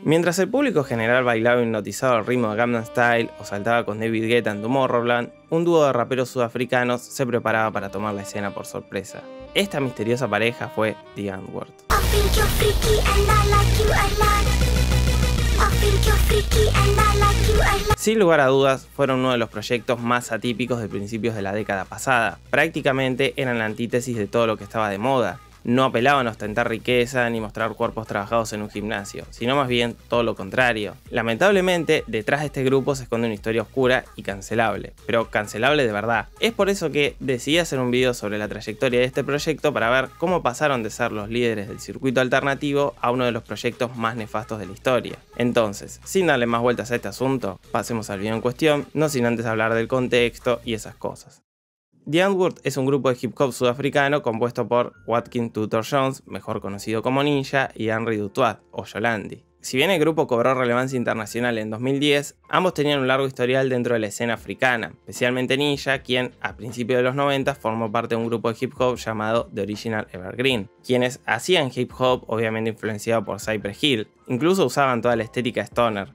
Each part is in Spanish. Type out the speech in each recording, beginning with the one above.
Mientras el público general bailaba hipnotizado al ritmo de Gangnam Style o saltaba con David Guetta en Tomorrowland, un dúo de raperos sudafricanos se preparaba para tomar la escena por sorpresa. Esta misteriosa pareja fue The N-Word. Sin lugar a dudas, fueron uno de los proyectos más atípicos de principios de la década pasada. Prácticamente eran la antítesis de todo lo que estaba de moda. No apelaban a ostentar riqueza ni mostrar cuerpos trabajados en un gimnasio, sino más bien todo lo contrario. Lamentablemente, detrás de este grupo se esconde una historia oscura y cancelable, pero cancelable de verdad. Es por eso que decidí hacer un video sobre la trayectoria de este proyecto para ver cómo pasaron de ser los líderes del circuito alternativo a uno de los proyectos más nefastos de la historia. Entonces, sin darle más vueltas a este asunto, pasemos al video en cuestión, no sin antes hablar del contexto y esas cosas. The N-Word es un grupo de hip hop sudafricano compuesto por Watkin Tutor Jones, mejor conocido como Ninja, y Henry Du Toit, o Yolandi. Si bien el grupo cobró relevancia internacional en 2010, ambos tenían un largo historial dentro de la escena africana, especialmente Ninja, quien a principios de los 90 formó parte de un grupo de hip hop llamado The Original Evergreen, quienes hacían hip hop obviamente influenciado por Cypress Hill, incluso usaban toda la estética stoner.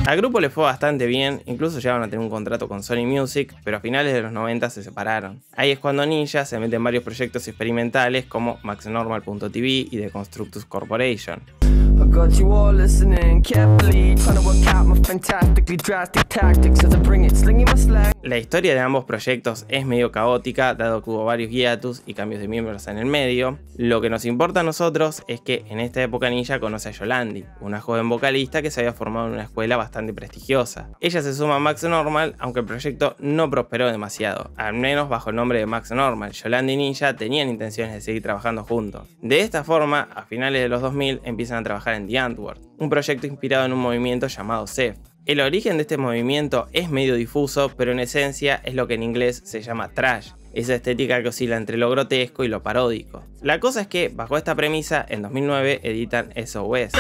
Al grupo le fue bastante bien, incluso llegaron a tener un contrato con Sony Music, pero a finales de los 90 se separaron. Ahí es cuando Ninja se mete en varios proyectos experimentales como MaxNormal.tv y The Constructus Corporation. La historia de ambos proyectos es medio caótica, dado que hubo varios hiatus y cambios de miembros en el medio. Lo que nos importa a nosotros es que en esta época Ninja conoce a Yolandi, una joven vocalista que se había formado en una escuela bastante prestigiosa. Ella se suma a MaxNormal, aunque el proyecto no prosperó demasiado, al menos bajo el nombre de MaxNormal. Yolandi y Ninja tenían intenciones de seguir trabajando juntos. De esta forma, a finales de los 2000 empiezan a trabajar en The N-Word, un proyecto inspirado en un movimiento llamado Ceph. El origen de este movimiento es medio difuso, pero en esencia es lo que en inglés se llama trash, esa estética que oscila entre lo grotesco y lo paródico. La cosa es que, bajo esta premisa, en 2009 editan SOS.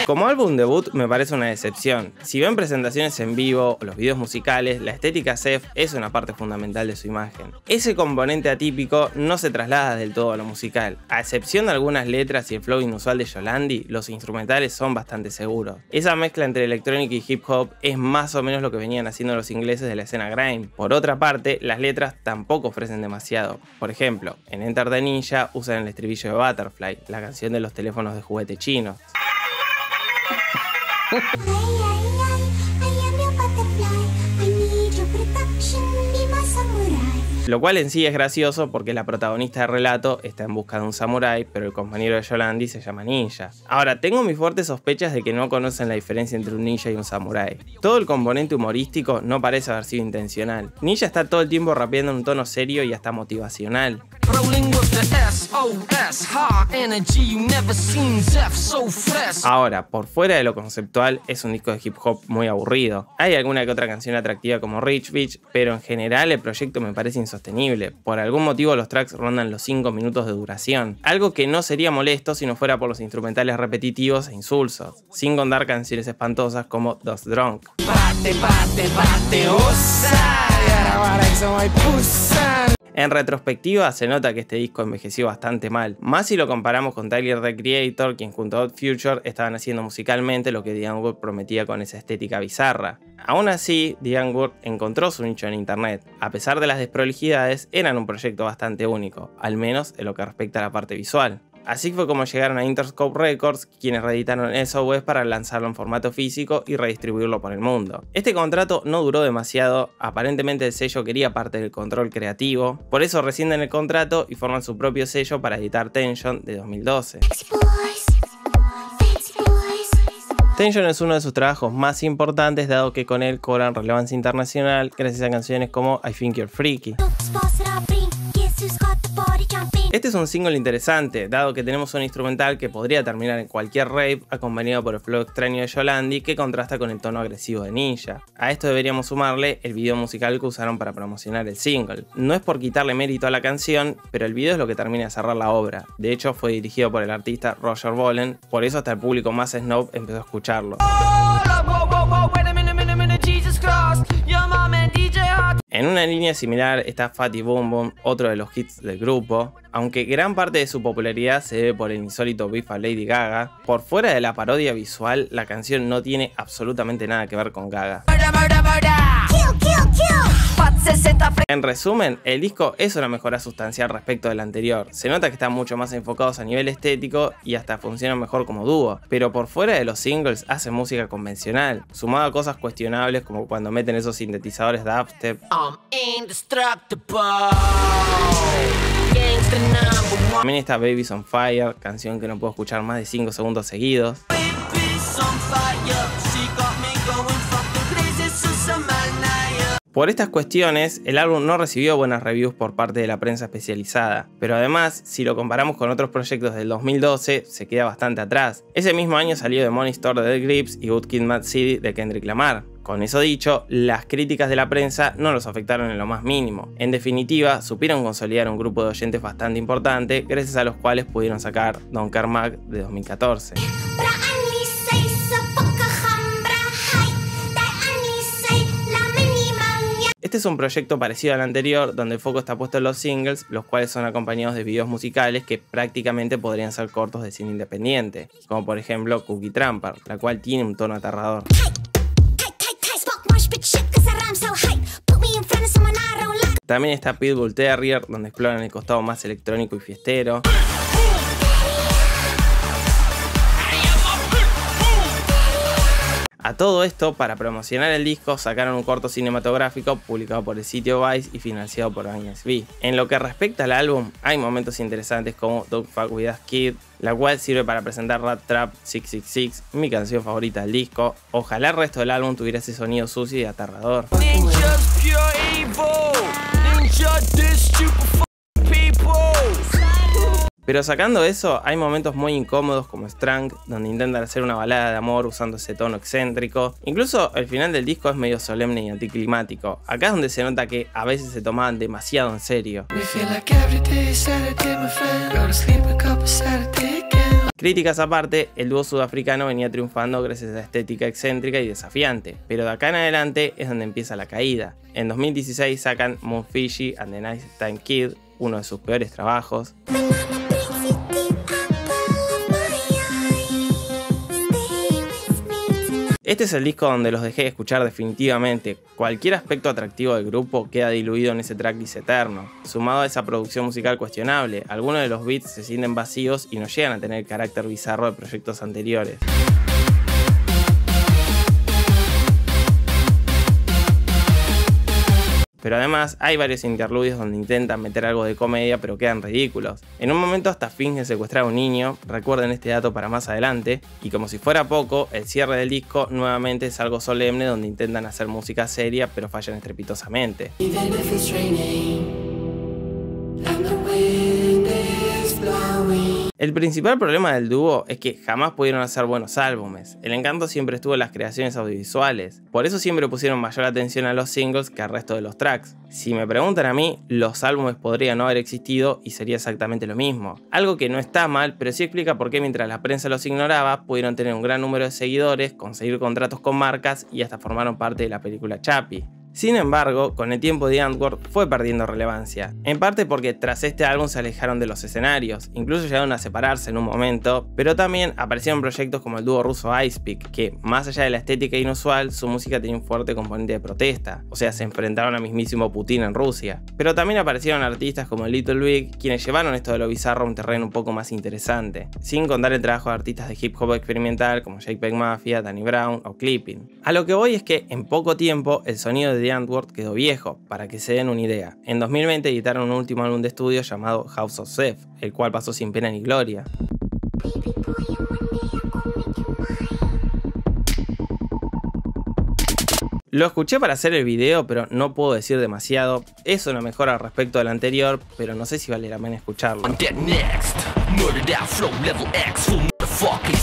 Como álbum debut me parece una decepción. Si ven presentaciones en vivo o los videos musicales, la estética Ceph es una parte fundamental de su imagen. Ese componente atípico no se traslada del todo a lo musical. A excepción de algunas letras y el flow inusual de Yolandi, los instrumentales son bastante seguros. Esa mezcla entre electrónica y hip hop es más o menos lo que venían haciendo los ingleses de la escena grime. Por otra parte, las letras tampoco ofrecen demasiado. Por ejemplo, en Enter the Ninja usan el estribillo de Butterfly, la canción de los teléfonos de juguete chinos. Lo cual en sí es gracioso porque la protagonista del relato está en busca de un samurái, pero el compañero de Yolandi se llama Ninja. Ahora, tengo mis fuertes sospechas de que no conocen la diferencia entre un ninja y un samurái. Todo el componente humorístico no parece haber sido intencional. Ninja está todo el tiempo rapeando en un tono serio y hasta motivacional. Ahora, por fuera de lo conceptual, es un disco de hip hop muy aburrido. Hay alguna que otra canción atractiva como Rich Bitch, pero en general el proyecto me parece insostenible. Por algún motivo los tracks rondan los 5 minutos de duración, algo que no sería molesto si no fuera por los instrumentales repetitivos e insulsos, sin contar canciones espantosas como Dust Drunk. En retrospectiva se nota que este disco envejeció bastante mal, más si lo comparamos con Tyler the Creator, quien junto a Odd Future estaban haciendo musicalmente lo que The N-Word prometía con esa estética bizarra. Aún así, The N-Word encontró su nicho en internet. A pesar de las desprolijidades, eran un proyecto bastante único, al menos en lo que respecta a la parte visual. Así fue como llegaron a Interscope Records, quienes reeditaron SOS para lanzarlo en formato físico y redistribuirlo por el mundo. Este contrato no duró demasiado, aparentemente el sello quería parte del control creativo, por eso rescinden el contrato y forman su propio sello para editar Tension de 2012. Tension es uno de sus trabajos más importantes, dado que con él cobran relevancia internacional gracias a canciones como I Think You're Freaky. Este es un single interesante, dado que tenemos un instrumental que podría terminar en cualquier rave, acompañado por el flow extraño de Yolandi que contrasta con el tono agresivo de Ninja. A esto deberíamos sumarle el video musical que usaron para promocionar el single. No es por quitarle mérito a la canción, pero el video es lo que termina de cerrar la obra. De hecho, fue dirigido por el artista Roger Bolen, por eso hasta el público más snob empezó a escucharlo. En una línea similar está Fatty Boom Boom, otro de los hits del grupo. Aunque gran parte de su popularidad se debe por el insólito beef a Lady Gaga, por fuera de la parodia visual, la canción no tiene absolutamente nada que ver con Gaga. En resumen, el disco es una mejora sustancial respecto del anterior. Se nota que están mucho más enfocados a nivel estético y hasta funcionan mejor como dúo, pero por fuera de los singles hacen música convencional, sumado a cosas cuestionables como cuando meten esos sintetizadores dubstep. También está Baby's on Fire, canción que no puedo escuchar más de 5 segundos seguidos. Por estas cuestiones, el álbum no recibió buenas reviews por parte de la prensa especializada, pero además, si lo comparamos con otros proyectos del 2012, se queda bastante atrás. Ese mismo año salió The Money Store de The Grips y Good Kid Mad City de Kendrick Lamar. Con eso dicho, las críticas de la prensa no los afectaron en lo más mínimo. En definitiva, supieron consolidar un grupo de oyentes bastante importante, gracias a los cuales pudieron sacar Don't Care Mag de 2014. Este es un proyecto parecido al anterior, donde el foco está puesto en los singles, los cuales son acompañados de videos musicales que prácticamente podrían ser cortos de cine independiente, como por ejemplo Cookie Tramper, la cual tiene un tono aterrador. También está Pitbull Terrier, donde exploran el costado más electrónico y fiestero. A todo esto, para promocionar el disco, sacaron un corto cinematográfico publicado por el sitio Vice y financiado por INSB. En lo que respecta al álbum, hay momentos interesantes como Don't Fuck With Us Kid, la cual sirve para presentar Rat Trap 666, mi canción favorita del disco. Ojalá el resto del álbum tuviera ese sonido sucio y aterrador. Pero sacando eso, hay momentos muy incómodos como Strang, donde intentan hacer una balada de amor usando ese tono excéntrico. Incluso el final del disco es medio solemne y anticlimático. Acá es donde se nota que a veces se tomaban demasiado en serio. Críticas aparte, el dúo sudafricano venía triunfando gracias a la estética excéntrica y desafiante, pero de acá en adelante es donde empieza la caída. En 2016 sacan Moon Fiji and the Nice Time Kid, uno de sus peores trabajos. Este es el disco donde los dejé de escuchar definitivamente. Cualquier aspecto atractivo del grupo queda diluido en ese tracklist eterno. Sumado a esa producción musical cuestionable, algunos de los beats se sienten vacíos y no llegan a tener el carácter bizarro de proyectos anteriores. Pero además hay varios interludios donde intentan meter algo de comedia pero quedan ridículos. En un momento hasta fingen secuestrar a un niño, recuerden este dato para más adelante, y como si fuera poco, el cierre del disco nuevamente es algo solemne donde intentan hacer música seria pero fallan estrepitosamente. El principal problema del dúo es que jamás pudieron hacer buenos álbumes. El encanto siempre estuvo en las creaciones audiovisuales. Por eso siempre pusieron mayor atención a los singles que al resto de los tracks. Si me preguntan a mí, los álbumes podrían no haber existido y sería exactamente lo mismo. Algo que no está mal, pero sí explica por qué mientras la prensa los ignoraba, pudieron tener un gran número de seguidores, conseguir contratos con marcas y hasta formaron parte de la película Chappie. Sin embargo, con el tiempo The Antwoord fue perdiendo relevancia, en parte porque tras este álbum se alejaron de los escenarios, incluso llegaron a separarse en un momento, pero también aparecieron proyectos como el dúo ruso Icepeak, que más allá de la estética inusual, su música tenía un fuerte componente de protesta, o sea, se enfrentaron a mismísimo Putin en Rusia. Pero también aparecieron artistas como Little Big, quienes llevaron esto de lo bizarro a un terreno un poco más interesante, sin contar el trabajo de artistas de hip hop experimental como JPEG Mafia, Danny Brown o Clipping. A lo que voy es que en poco tiempo el sonido de The Antwoord quedó viejo, para que se den una idea. En 2020 editaron un último álbum de estudio llamado House of Zeph, el cual pasó sin pena ni gloria. Lo escuché para hacer el video, pero no puedo decir demasiado. Es una mejora respecto al anterior, pero no sé si vale la pena escucharlo.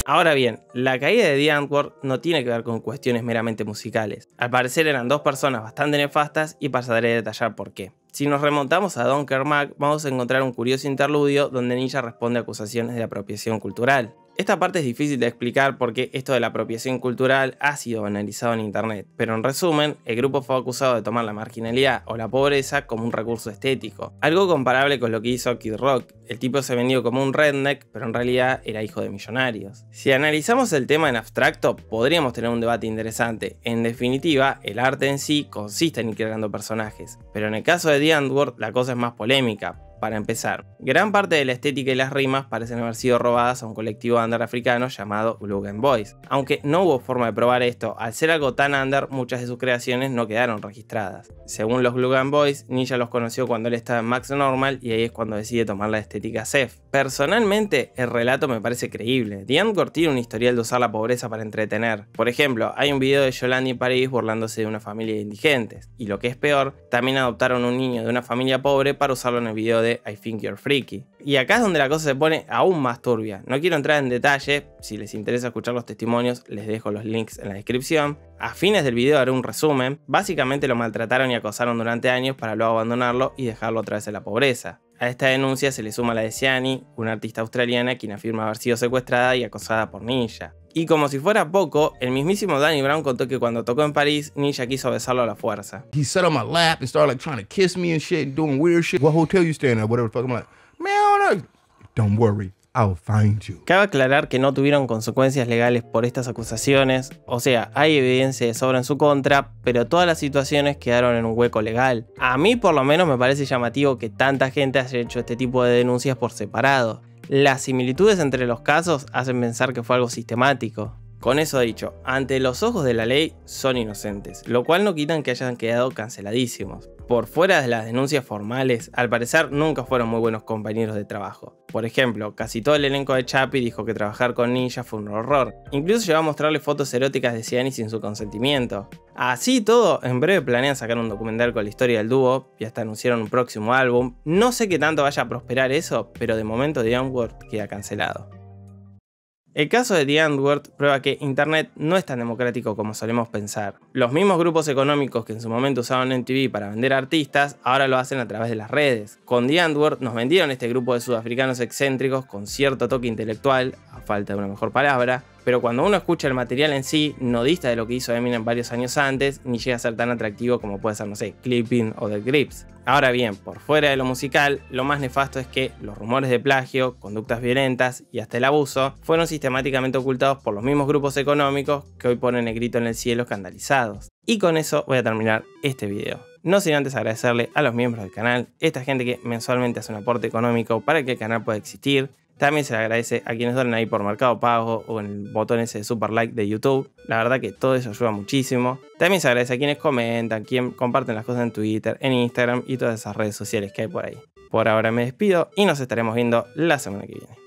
Ahora bien, la caída de The Antwoord no tiene que ver con cuestiones meramente musicales. Al parecer eran dos personas bastante nefastas y pasaré a detallar por qué. Si nos remontamos a Don't Care Mag, vamos a encontrar un curioso interludio donde Ninja responde a acusaciones de apropiación cultural. Esta parte es difícil de explicar porque esto de la apropiación cultural ha sido banalizado en internet, pero en resumen, el grupo fue acusado de tomar la marginalidad o la pobreza como un recurso estético, algo comparable con lo que hizo Kid Rock. El tipo se vendió como un redneck, pero en realidad era hijo de millonarios. Si analizamos el tema en abstracto, podríamos tener un debate interesante. En definitiva, el arte en sí consiste en ir creando personajes, pero en el caso de The Antwoord la cosa es más polémica. Para empezar, gran parte de la estética y las rimas parecen haber sido robadas a un colectivo under africano llamado Glugan Boys. Aunque no hubo forma de probar esto, al ser algo tan under, muchas de sus creaciones no quedaron registradas. Según los Glugan Boys, Ninja los conoció cuando él estaba en Max Normal y ahí es cuando decide tomar la estética Ceph. Personalmente, el relato me parece creíble. The Antwoord tiene un historial de usar la pobreza para entretener. Por ejemplo, hay un video de Yolandi en París burlándose de una familia de indigentes. Y lo que es peor, también adoptaron un niño de una familia pobre para usarlo en el video de I Think You're Freaky. Y acá es donde la cosa se pone aún más turbia. No quiero entrar en detalle, si les interesa escuchar los testimonios les dejo los links en la descripción. A fines del video haré un resumen. Básicamente lo maltrataron y acosaron durante años para luego abandonarlo y dejarlo otra vez en la pobreza. A esta denuncia se le suma la de Siani, una artista australiana quien afirma haber sido secuestrada y acosada por Ninja. Y como si fuera poco, el mismísimo Danny Brown contó que cuando tocó en París, Ninja quiso besarlo a la fuerza. He sat on my lap and started like trying to kiss me and shit, doing weird shit. What hotel you staying at? Whatever the fuck. I'm like, man, I don't know. Don't worry, I'll find you. Cabe aclarar que no tuvieron consecuencias legales por estas acusaciones, o sea, hay evidencia de sobra en su contra, pero todas las situaciones quedaron en un hueco legal. A mí por lo menos me parece llamativo que tanta gente haya hecho este tipo de denuncias por separado. Las similitudes entre los casos hacen pensar que fue algo sistemático. Con eso dicho, ante los ojos de la ley son inocentes, lo cual no quitan que hayan quedado canceladísimos. Por fuera de las denuncias formales, al parecer nunca fueron muy buenos compañeros de trabajo. Por ejemplo, casi todo el elenco de Chappie dijo que trabajar con Ninja fue un horror. Incluso llegó a mostrarle fotos eróticas de Siani sin su consentimiento. Así todo, en breve planean sacar un documental con la historia del dúo y hasta anunciaron un próximo álbum. No sé qué tanto vaya a prosperar eso, pero de momento The Antwoord queda cancelado. El caso de The Antwoord prueba que internet no es tan democrático como solemos pensar. Los mismos grupos económicos que en su momento usaban MTV para vender artistas, ahora lo hacen a través de las redes. Con The Antwoord nos vendieron este grupo de sudafricanos excéntricos con cierto toque intelectual, a falta de una mejor palabra, pero cuando uno escucha el material en sí, no dista de lo que hizo Eminem varios años antes, ni llega a ser tan atractivo como puede ser, no sé, Clipping o The Grips. Ahora bien, por fuera de lo musical, lo más nefasto es que los rumores de plagio, conductas violentas y hasta el abuso fueron sistemáticamente ocultados por los mismos grupos económicos que hoy ponen el grito en el cielo escandalizados. Y con eso voy a terminar este video. No sin antes agradecerle a los miembros del canal, esta gente que mensualmente hace un aporte económico para que el canal pueda existir. También se le agradece a quienes donan ahí por Mercado Pago o en el botón ese de super like de YouTube. La verdad que todo eso ayuda muchísimo. También se agradece a quienes comentan, quienes comparten las cosas en Twitter, en Instagram y todas esas redes sociales que hay por ahí. Por ahora me despido y nos estaremos viendo la semana que viene.